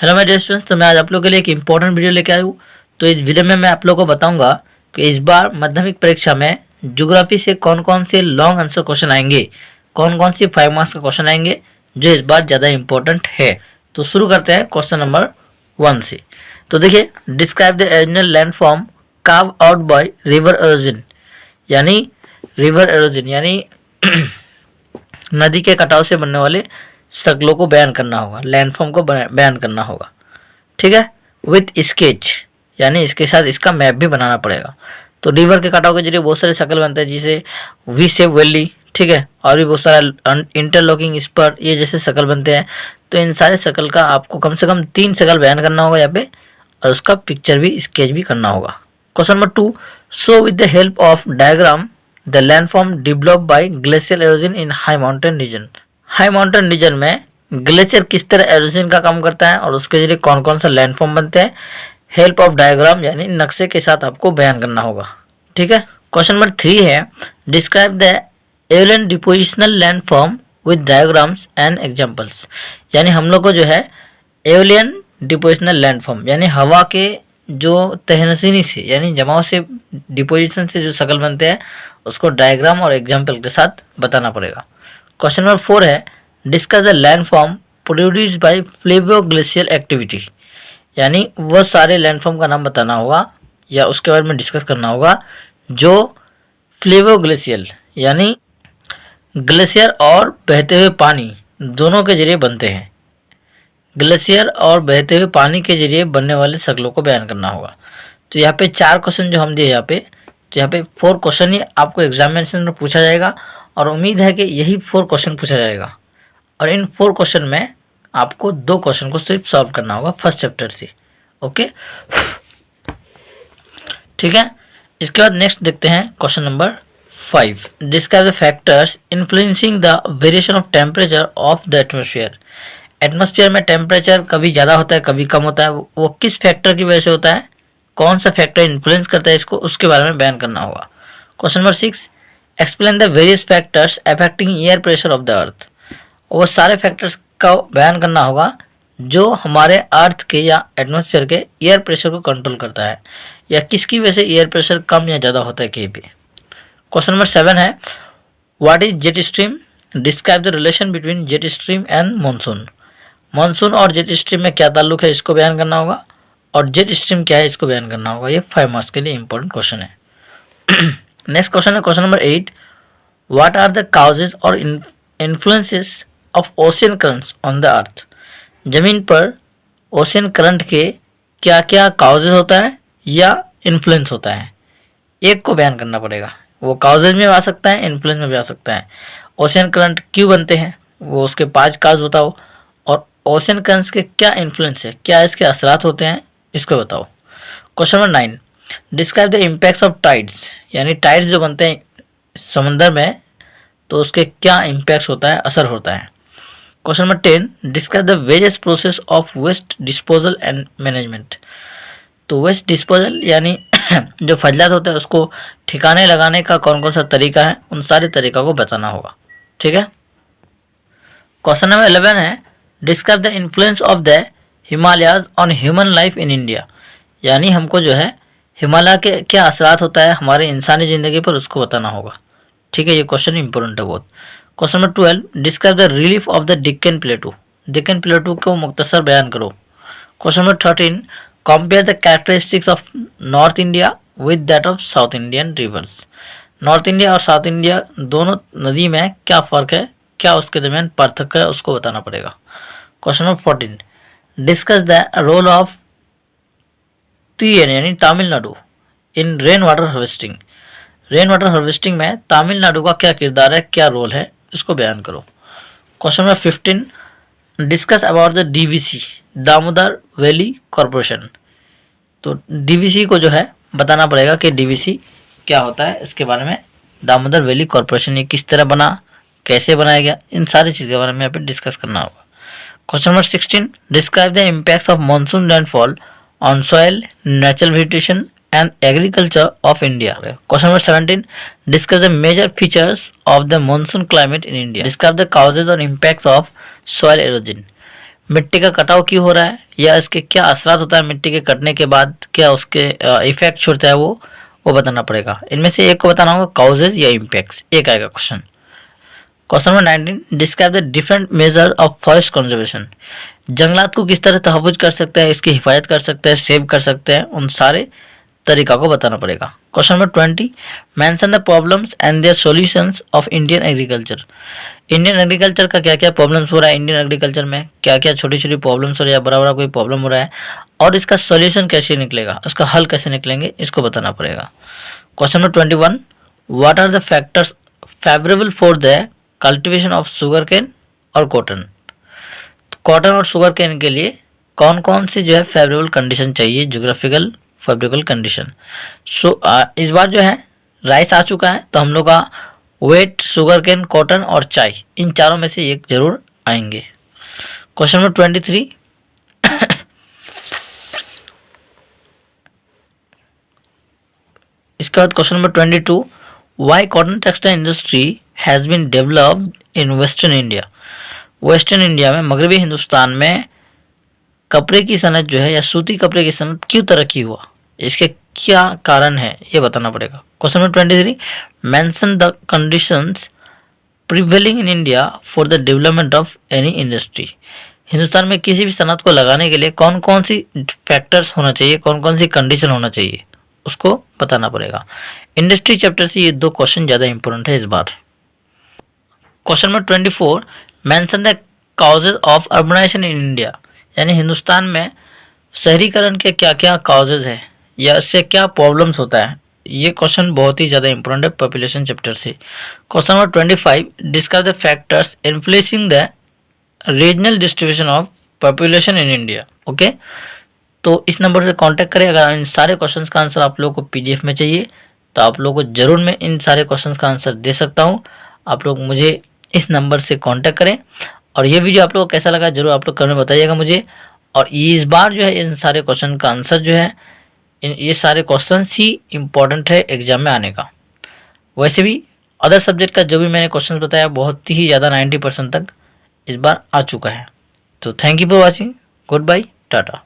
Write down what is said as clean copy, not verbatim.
Hello my dear students, तो मैं आज आप लोगों के लिए एक इम्पोर्टेंट वीडियो लेके आया हूँ। तो इस वीडियो में मैं आप लोगों को बताऊंगा कि इस बार माध्यमिक परीक्षा में ज्योग्राफी से कौन कौन से लॉन्ग आंसर क्वेश्चन आएंगे, कौन कौन सी 5 मार्क्स का क्वेश्चन आएंगे जो इस बार ज़्यादा इंपॉर्टेंट है। तो शुरू करते हैं क्वेश्चन नंबर 1 से। तो देखिए, describe the original land form carve out by river halogen, यानी रिवर एरोजन यानी नदी के कटाव से बनने वाले शक्लों को बयान करना होगा, लैंडफॉर्म को बयान करना होगा। ठीक है, विथ स्केच यानी इसके साथ इसका मैप भी बनाना पड़ेगा। तो रिवर के कटाव के जरिए बहुत सारे शक्ल बनते हैं, जिसे वी शेप वैली, ठीक है, और भी बहुत सारा इंटरलॉकिंग स्पर, ये जैसे शक्ल बनते हैं। तो इन सारे शक्ल का आपको कम से कम 3 शक्ल बयान करना होगा यहाँ पे, और उसका पिक्चर भी स्केच भी करना होगा। Question number 2, show with the help of diagram the landform develop by glacial halogen in high mountain region. High mountain region में ग्लेशियर किस तरह एरोजन का काम करता है और उसके जरिए कौन कौन सा लैंडफॉर्म बनते हैं, हेल्प ऑफ डायग्राम यानी नक्शे के साथ आपको बयान करना होगा। ठीक है, क्वेश्चन नंबर 3 है, describe the alien depositional landform with diagrams and examples. यानी हम लोग को जो है एलियन डिपोजिशनल लैंडफॉर्म यानी हवा के जो तहनशीनी से यानी जमाव से, डिपोजिशन से जो शक्ल बनते हैं उसको डायग्राम और एग्जाम्पल के साथ बताना पड़ेगा। क्वेश्चन नंबर 4 है, discuss the landform produced by Flavio glacial activity. यानी वह सारे लैंडफॉर्म का नाम बताना होगा या उसके बारे में डिस्कस करना होगा जो फ्लेवियो ग्लेशियल यानी ग्लेशियर और बहते हुए पानी दोनों के जरिए बनते हैं। ग्लेशियर और बहते हुए पानी के जरिए बनने वाले शक्लों को बयान करना होगा। तो यहाँ पे 4 क्वेश्चन जो हम दिए यहाँ पे, तो यहाँ पे 4 क्वेश्चन ही आपको एग्जामिनेशन में पूछा जाएगा और उम्मीद है कि यही 4 क्वेश्चन पूछा जाएगा। और इन 4 क्वेश्चन में आपको 2 क्वेश्चन को सिर्फ सॉल्व करना होगा फर्स्ट चैप्टर से। ओके, ठीक है। इसके बाद नेक्स्ट देखते हैं question number 5, describe the factors influencing the variation of temperature of the atmosphere. Atmosphere में टेम्परेचर कभी ज़्यादा होता है कभी कम होता है, वो किस फैक्टर की वजह से होता है, कौन सा फैक्टर इन्फ्लुएंस करता है इसको, उसके बारे में बयान करना होगा। Question number 6, explain the various factors affecting air pressure of the earth. वो सारे फैक्टर्स का बयान करना होगा जो हमारे अर्थ के या एटमॉस्फेयर के एयर प्रेशर को कंट्रोल करता है, या किसकी वजह से एयर प्रेशर कम या ज़्यादा होता है कहीं पे। क्वेश्चन नंबर 7 है, what is jet stream, describe the relation between jet stream and monsoon. Monsoon और जेट स्ट्रीम में क्या ताल्लुक है इसको बयान करना होगा, और जेट स्ट्रीम क्या है इसको बयान करना होगा। ये 5 मार्क्स के लिए इंपॉर्टेंट क्वेश्चन है। नेक्स्ट क्वेश्चन है question number 8, what are the causes और influences of ocean currents on the earth. जमीन पर ओशियन करंट के क्या क्या काउजेज होता है या इन्फ्लुएंस होता है, एक को बयान करना पड़ेगा। वो काउजेज में आ सकता है, इन्फ्लुएंस में भी आ सकता है। ओशियन करंट क्यों बनते हैं, वो उसके 5 काज बताओ, और ओशियन करंट्स के क्या इन्फ्लुएंस है, क्या इसके असरात होते हैं, इसको बताओ। Question number 9, describe the impacts of tides. यानी टाइड्स जो बनते हैं समंदर में, तो उसके क्या इम्पैक्ट्स होता है, असर होता है। Question number 10, describe the various process of waste disposal and management. तो वेस्ट डिस्पोजल यानी जो फजलात होता है उसको ठिकाने लगाने का कौन कौन सा तरीका है, उन सारे तरीका को बताना होगा। ठीक है। क्वेश्चन नंबर 11 है, describe the influence of the Himalayas on human life in India. यानी हमको जो है हिमालय के क्या असरात होता है हमारे इंसानी ज़िंदगी पर, उसको बताना होगा। ठीक है, ये क्वेश्चन इंपॉर्टेंट है बहुत। Question number 12, describe the relief of the Deccan प्लेटू। Deccan प्लेटू को मुख्तसर बयान करो। Question number 13, compare the characteristics of north India with that of south Indian reverse. North India और साउथ इंडिया दोनों नदी में क्या फ़र्क है, क्या उसके दरमियान पार्थक्य है, उसको बताना पड़ेगा। Question number 14, discuss the role of TN यानी Tamil Nadu in rain water harvesting. Rain water harvesting में तमिलनाडु का क्या किरदार है, क्या रोल है, इसको बयान करो। Question number 15, discuss about the DVC Damodar valley corporation. तो DVC को जो है बताना पड़ेगा कि DVC क्या होता है, इसके बारे में। दामोदर वैली कॉरपोरेशन ये किस तरह बना, कैसे बनाया गया, इन सारी चीज़ के बारे में यहाँ पे डिस्कस करना होगा। Question number 16, describe the impacts of monsoon landfall on soil, natural vegetation and agriculture of India. Question number 17, discuss the major features of the monsoon climate in India. Describe the causes or impacts of soil erosion. मिट्टी का कटाव क्यों हो रहा है या इसके क्या असरात होता है मिट्टी के कटने के बाद, क्या उसके इफेक्ट छूटता है वो बताना पड़ेगा। इनमें से एक को बताना होगा, काउजेज या इम्पैक्ट्स, एक आएगा question. Question number 19, describe the different measure of forest conservation. जंगलात को किस तरह तहफ़्फ़ुज़ कर सकते हैं, इसकी हिफाजत कर सकते हैं, सेव कर सकते हैं, उन सारे तरीका को बताना पड़ेगा। Question number 20, mention the problems and their solutions of Indian agriculture. Indian agriculture का क्या क्या प्रॉब्लम्स हो रहा है, इंडियन एग्रीकल्चर में क्या क्या छोटी छोटी प्रॉब्लम्स हो रही है, बड़ा बड़ा कोई प्रॉब्लम हो रहा है, और इसका सॉल्यूशन कैसे निकलेगा, इसका हल कैसे निकलेंगे, इसको बताना पड़ेगा। Question number 21, what are the factors favourable for the cultivation of sugar cane और कॉटन। कॉटन और शुगर केन के लिए कौन कौन सी जो है फेवरेबल कंडीशन चाहिए, जोग्राफिकल फेवरेबल कंडीशन। इस बार जो है राइस आ चुका है, तो हम लोग का वेट, शुगर केन, कॉटन और चाय, इन चारों में से एक जरूर आएंगे। क्वेश्चन नंबर 23, इसके बाद question number 22, why cotton textile industry has been developed in western India. Western India में, मगरबी हिंदुस्तान में कपड़े की सनत जो है या सूती कपड़े की सनत क्यों तरक्की हुआ, इसके क्या कारण है, ये बताना पड़ेगा। Question number 23, mention the conditions prevailing in India for the development of any industry. Hindustan में किसी भी सनत को लगाने के लिए कौन कौन सी फैक्टर्स होना चाहिए, कौन कौन सी कंडीशन होना चाहिए, उसको बताना पड़ेगा। इंडस्ट्री चैप्टर से ये दो क्वेश्चन ज़्यादा इंपॉर्टेंट है इस बार। Question number 24, mention the causes of urbanisation in India. यानी हिंदुस्तान में शहरीकरण के क्या क्या काउजेज है या इससे क्या प्रॉब्लम्स होता है, ये क्वेश्चन बहुत ही ज़्यादा इंपॉर्टेंट है पॉपुलेशन चैप्टर से। Question number 25, discuss the factors influencing the regional distribution of population in India. Okay, तो इस नंबर से कांटेक्ट करें। अगर इन सारे क्वेश्चंस का आंसर आप लोगों को पीडीएफ में चाहिए तो आप लोगों को ज़रूर मैं इन सारे क्वेश्चंस का आंसर दे सकता हूँ। आप लोग मुझे इस नंबर से कांटेक्ट करें। और ये वीडियो आप लोगों को कैसा लगा जरूर आप लोग कमेंट में बताइएगा मुझे। और इस बार जो है इन सारे क्वेश्चन का आंसर जो है, ये सारे क्वेश्चन ही इम्पोर्टेंट है एग्जाम में आने का। वैसे भी अदर सब्जेक्ट का जो भी मैंने क्वेश्चन बताया बहुत ही ज़्यादा 90% तक इस बार आ चुका है। तो thank you for watching, goodbye, Tata.